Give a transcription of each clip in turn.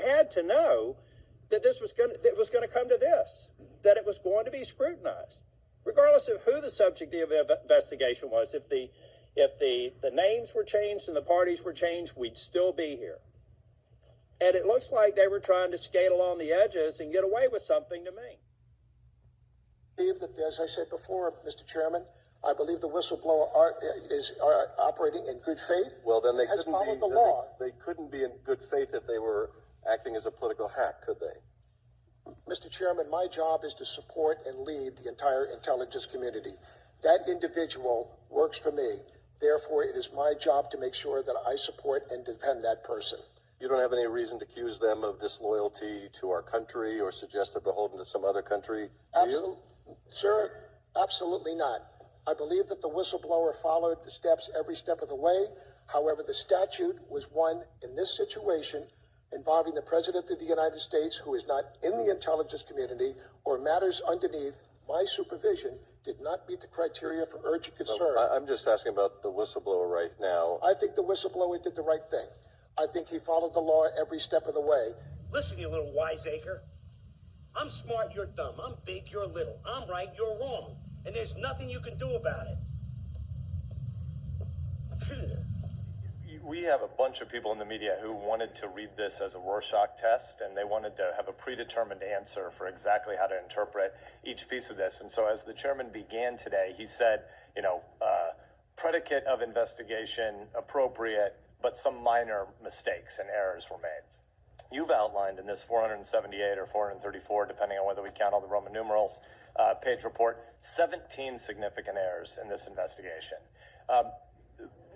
had to know that it was going to come to this, that it was going to be scrutinized, regardless of who the subject of the investigation was. If the names were changed and the parties were changed, we'd still be here. And it looks like they were trying to skate along the edges and get away with something to me. As I said before, Mr. Chairman, I believe the whistleblower is operating in good faith. Well, then they has couldn't followed be the law. They couldn't be in good faith if they were acting as a political hack, could they? Mr. Chairman, my job is to support and lead the entire intelligence community. That individual works for me. Therefore, it is my job to make sure that I support and defend that person. You don't have any reason to accuse them of disloyalty to our country or suggest they're beholden to some other country, do you? Sir, absolutely not. I believe that the whistleblower followed the steps every step of the way. However, the statute was one in this situation involving the President of the United States, who is not in the intelligence community, or matters underneath my supervision, did not meet the criteria for urgent concern. No, I'm just asking about the whistleblower right now. I think the whistleblower did the right thing. I think he followed the law every step of the way. Listen, you little wiseacre. I'm smart, you're dumb. I'm big, you're little. I'm right, you're wrong. And there's nothing you can do about it. We have a bunch of people in the media who wanted to read this as a Rorschach test, and they wanted to have a predetermined answer for exactly how to interpret each piece of this. And so as the chairman began today, he said, predicate of investigation appropriate, but some minor mistakes and errors were made. You've outlined in this 478 or 434, depending on whether we count all the Roman numerals, page report, 17 significant errors in this investigation.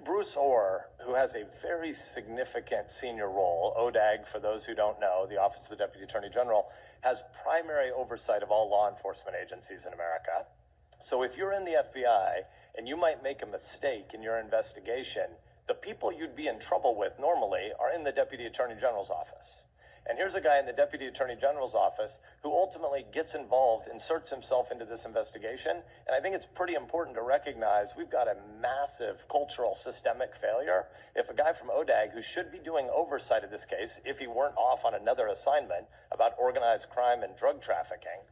Bruce Ohr, who has a very significant senior role, ODAG, for those who don't know, the Office of the Deputy Attorney General, has primary oversight of all law enforcement agencies in America. So if you're in the FBI and you might make a mistake in your investigation, the people you'd be in trouble with normally are in the Deputy Attorney General's office. And here's a guy in the Deputy Attorney General's office who ultimately gets involved, inserts himself into this investigation. And I think it's pretty important to recognize we've got a massive cultural systemic failure. If a guy from ODAG, who should be doing oversight of this case, if he weren't off on another assignment about organized crime and drug trafficking,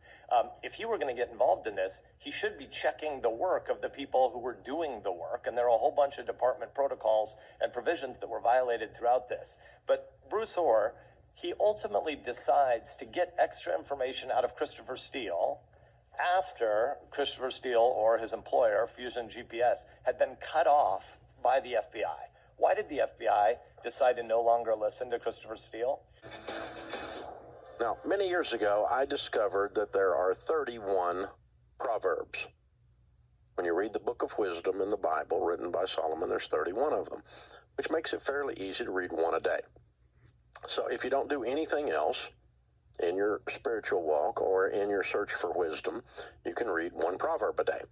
if he were going to get involved in this, he should be checking the work of the people who were doing the work. And there are a whole bunch of department protocols and provisions that were violated throughout this. But Bruce Ohr, he ultimately decides to get extra information out of Christopher Steele after Christopher Steele or his employer, Fusion GPS, had been cut off by the FBI. Why did the FBI decide to no longer listen to Christopher Steele? Now, many years ago, I discovered that there are 31 proverbs. When you read the Book of Wisdom in the Bible written by Solomon, there's 31 of them, which makes it fairly easy to read one a day. So if you don't do anything else in your spiritual walk or in your search for wisdom, you can read one proverb a day.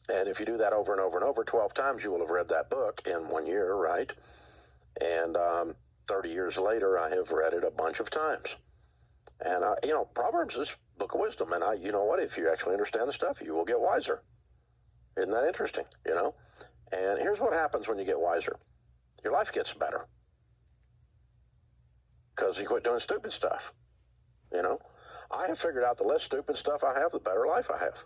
And if you do that over and over and over 12 times, you will have read that book in 1 year, right? And 30 years later, I have read it a bunch of times. And, Proverbs is Book of Wisdom. And you know what? If you actually understand the stuff, you will get wiser. Isn't that interesting, And here's what happens when you get wiser. Your life gets better. Because you quit doing stupid stuff, I have figured out the less stupid stuff I have, the better life I have.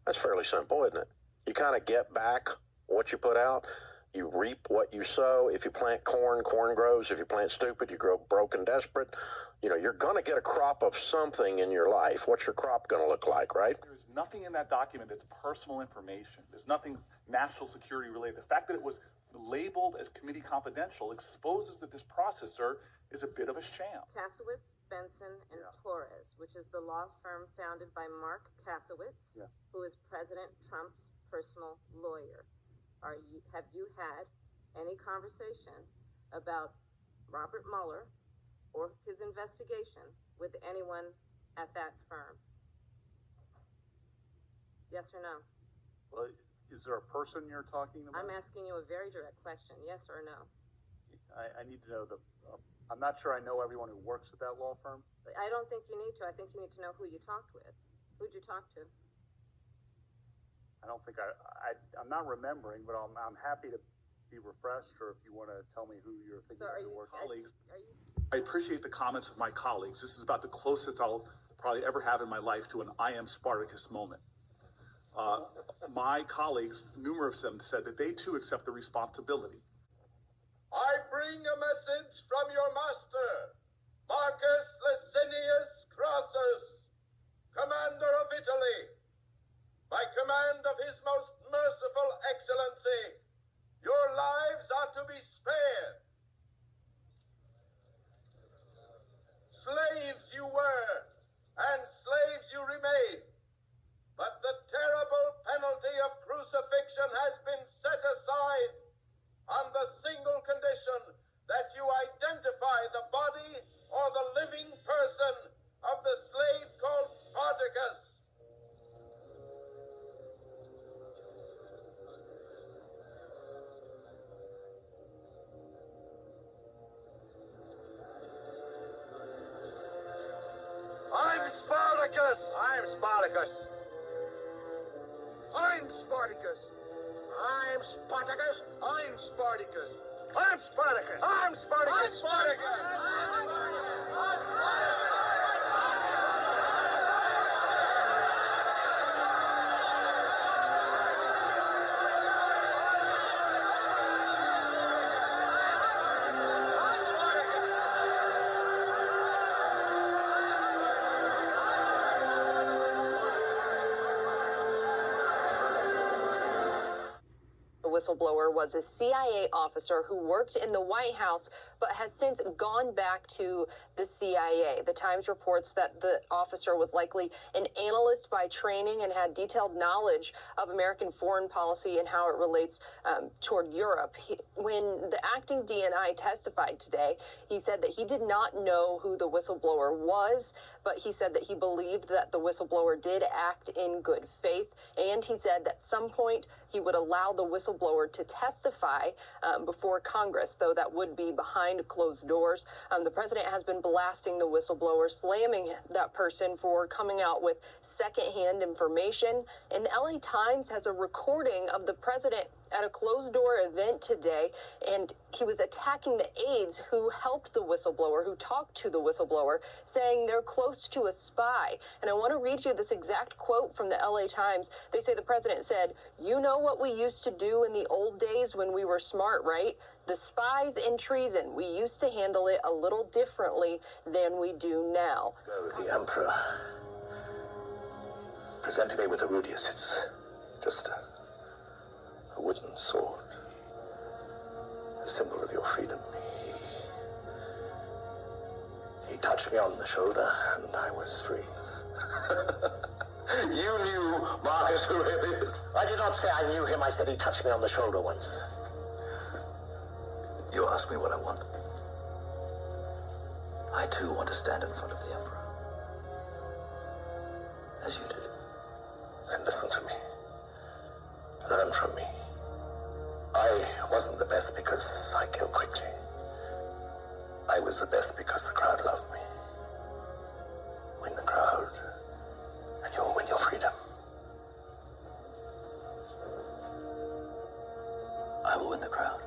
That's fairly simple, isn't it? You kind of get back what you put out. You reap what you sow. If you plant corn, corn grows. If you plant stupid, you grow broke and desperate. You're going to get a crop of something in your life. What's your crop going to look like, right? There's nothing in that document that's personal information. There's nothing national security related. The fact that it was labeled as committee confidential exposes that this processor is a bit of a sham. Kasowitz, Benson, and Torres, which is the law firm founded by Mark Kasowitz, who is President Trump's personal lawyer. Have you had any conversation about Robert Mueller or his investigation with anyone at that firm? Yes or no? Well, is there a person you're talking about? I'm asking you a very direct question, yes or no? I need to know I'm not sure I know everyone who works at that law firm. I don't think you need to. I think you need to know who you talked with. Who'd you talk to? I don't think I'm not remembering, but I'm happy to be refreshed, or if you want to tell me who you're thinking So are of you your colleagues. Are you? I appreciate the comments of my colleagues. This is about the closest I'll probably ever have in my life to an I am Spartacus moment. My colleagues, numerous of them, said that they too accept the responsibility. I bring a message from your master, Marcus Licinius Crassus, commander of Italy. By command of his most merciful excellency, your lives are to be spared. Slaves you were, and slaves you remain. But the terrible penalty of crucifixion has been set aside on the single condition that you identify the body or the living person of the slave called Spartacus. I'm Spartacus! I'm Spartacus. I'm Spartacus! I'm Spartacus. I'm Spartacus! I'm Spartacus. I'm Spartacus. Spartacus! The whistleblower was a CIA officer who worked in the White House but has since gone back to the CIA. The Times reports that the officer was likely an analyst by training and had detailed knowledge of American foreign policy and how it relates toward Europe. When the acting DNI testified today, he said that he did not know who the whistleblower was, but he said that he believed that the whistleblower did act in good faith, and he said that at some point he would allow the whistleblower to testify before Congress, though that would be behind closed doors. The president has been blasting the whistleblower, slamming that person for coming out with secondhand information. And the LA Times has a recording of the president at a closed-door event today, and he was attacking the aides who helped the whistleblower, who talked to the whistleblower, saying they're close to a spy. And I want to read you this exact quote from the LA Times. They say the president said, "You know what we used to do in the old days when we were smart, right? The spies and treason. We used to handle it a little differently than we do now." The Emperor presented me with a Rudius. It's just a wooden sword, a symbol of your freedom. He touched me on the shoulder, and I was free. You knew Marcus Aurelius? I did not say I knew him. I said he touched me on the shoulder once. You asked me what I want. I too want to stand in front of the Emperor, as you did. Then listen to me. Learn from me. I wasn't the best because I killed quickly. I was the best because the crowd loved me. Win the crowd, and you'll win your freedom. I will win the crowd.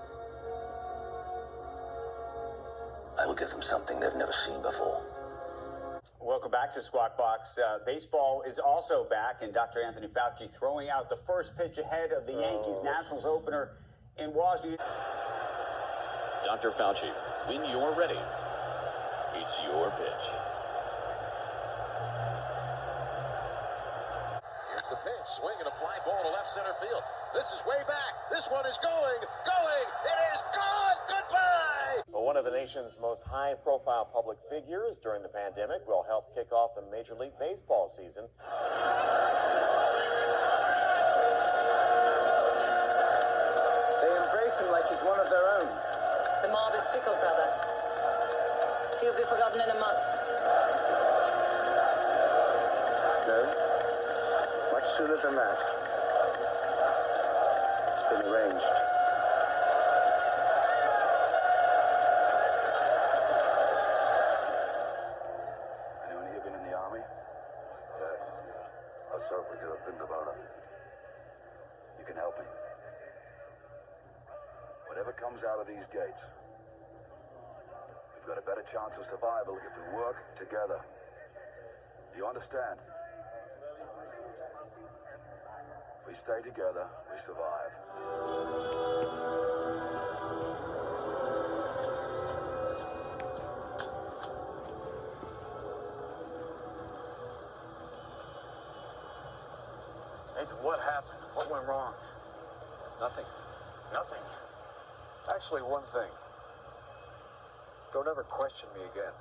I will give them something they've never seen before. Welcome back to Squawk Box. Baseball is also back, and Dr. Anthony Fauci throwing out the first pitch ahead of the Yankees-Nationals opener in Washington. Dr. Fauci, when you're ready, it's your pitch. Here's the pitch, swing and a fly ball to left center field. This is way back. This one is going. It is gone. Goodbye. Well, one of the nation's most high-profile public figures during the pandemic will help kick off the Major League Baseball season. They embrace him like he's one of their own. The mob is fickle, brother. He'll be forgotten in a month. No, much sooner than that. It's been arranged. Anyone here been in the army? Yes. I'll serve with you at Bindabara. You can help me. Whatever comes out of these gates. We've got a better chance of survival if we work together. You understand? If we stay together, we survive. Nathan, what happened? What went wrong? Nothing. Nothing? Actually, one thing. Don't ever question me again.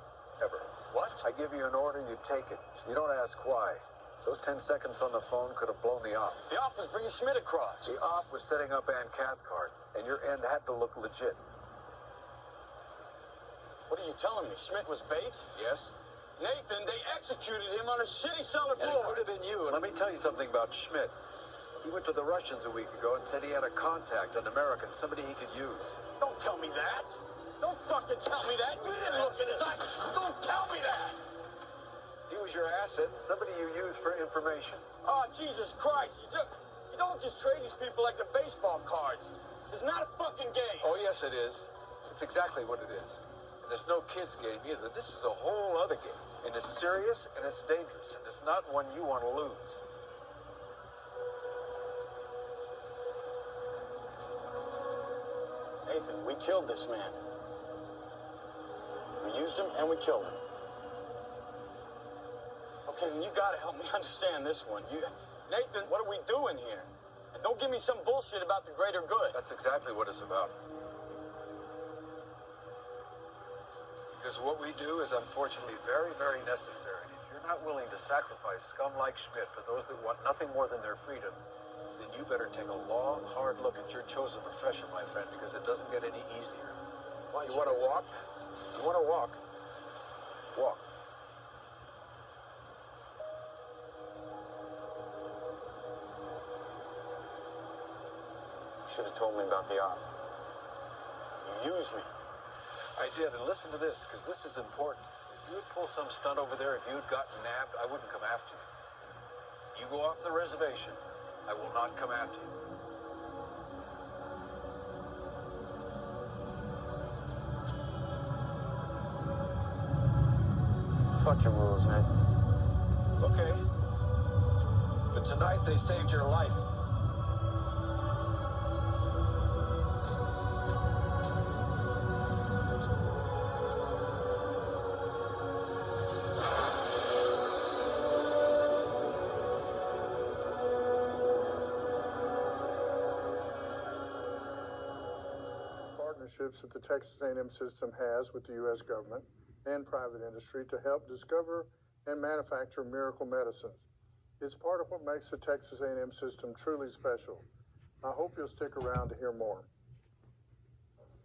Ever. What? I give you an order, you take it. You don't ask why. Those 10 seconds on the phone could have blown the op. The op was bringing Schmidt across. The op was setting up Ann Cathcart, and your end had to look legit. What are you telling me? Schmidt was bait? Yes. Nathan, they executed him on a shitty cellar floor. And it could have been you. And let me tell you something about Schmidt. He went to the Russians a week ago and said he had a contact, an American, somebody he could use. Don't tell me that. Don't fucking tell me that. You didn't look in his eyes. Don't tell me that. He was your asset, somebody you used for information. Oh, Jesus Christ. You don't just trade these people like the baseball cards. It's not a fucking game. Oh, yes, it is. It's exactly what it is. And it's no kid's game either. This is a whole other game. And it's serious and it's dangerous. And it's not one you want to lose. Nathan, we killed this man. We used him and we killed him. Okay, then you gotta help me understand this one. Nathan, what are we doing here? And don't give me some bullshit about the greater good. That's exactly what it's about. Because what we do is unfortunately very, very necessary. If you're not willing to sacrifice scum like Schmidt for those that want nothing more than their freedom, then you better take a long, hard look at your chosen profession, my friend, because it doesn't get any easier. You want to walk? You want to walk? Walk. You should have told me about the op. You used me. I did, and listen to this, because this is important. If you had pulled some stunt over there, if you had gotten nabbed, I wouldn't come after you. You go off the reservation, I will not come after you. Fuck your rules, Nathan. Okay. But tonight they saved your life. Partnerships that the Texas A&M system has with the U.S. government and private industry to help discover and manufacture miracle medicines. It's part of what makes the Texas A&M system truly special. I hope you'll stick around to hear more.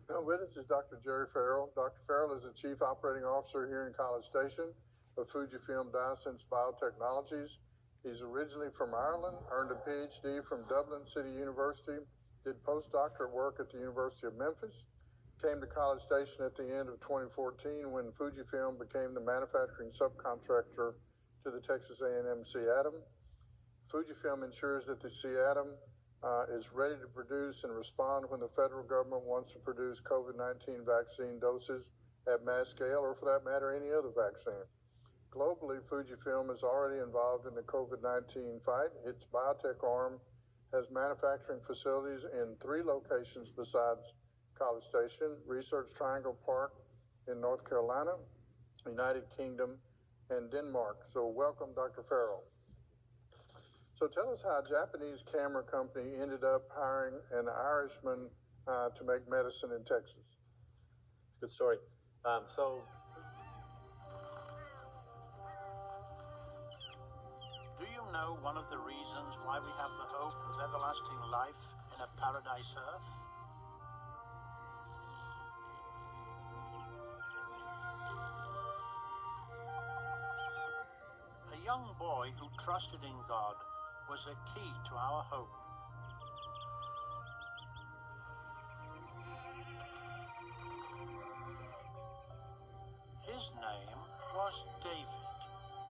Now with us is Dr. Jerry Farrell. Dr. Farrell is the Chief Operating Officer here in College Station of Fujifilm Diosynth Biotechnologies. He's originally from Ireland, earned a PhD from Dublin City University, did postdoctoral work at the University of Memphis, came to College Station at the end of 2014 when Fujifilm became the manufacturing subcontractor to the Texas A&M C-Atom. Fujifilm ensures that the C-Atom is ready to produce and respond when the federal government wants to produce COVID-19 vaccine doses at mass scale, or for that matter, any other vaccine. Globally, Fujifilm is already involved in the COVID-19 fight. Its biotech arm has manufacturing facilities in 3 locations besides College Station: Research Triangle Park in North Carolina, United Kingdom, and Denmark. So welcome, Dr. Farrell. So tell us how a Japanese camera company ended up hiring an Irishman to make medicine in Texas. Good story. Do you know one of the reasons why we have the hope of everlasting life in a paradise earth? A young boy who trusted in God was a key to our hope. His name was David.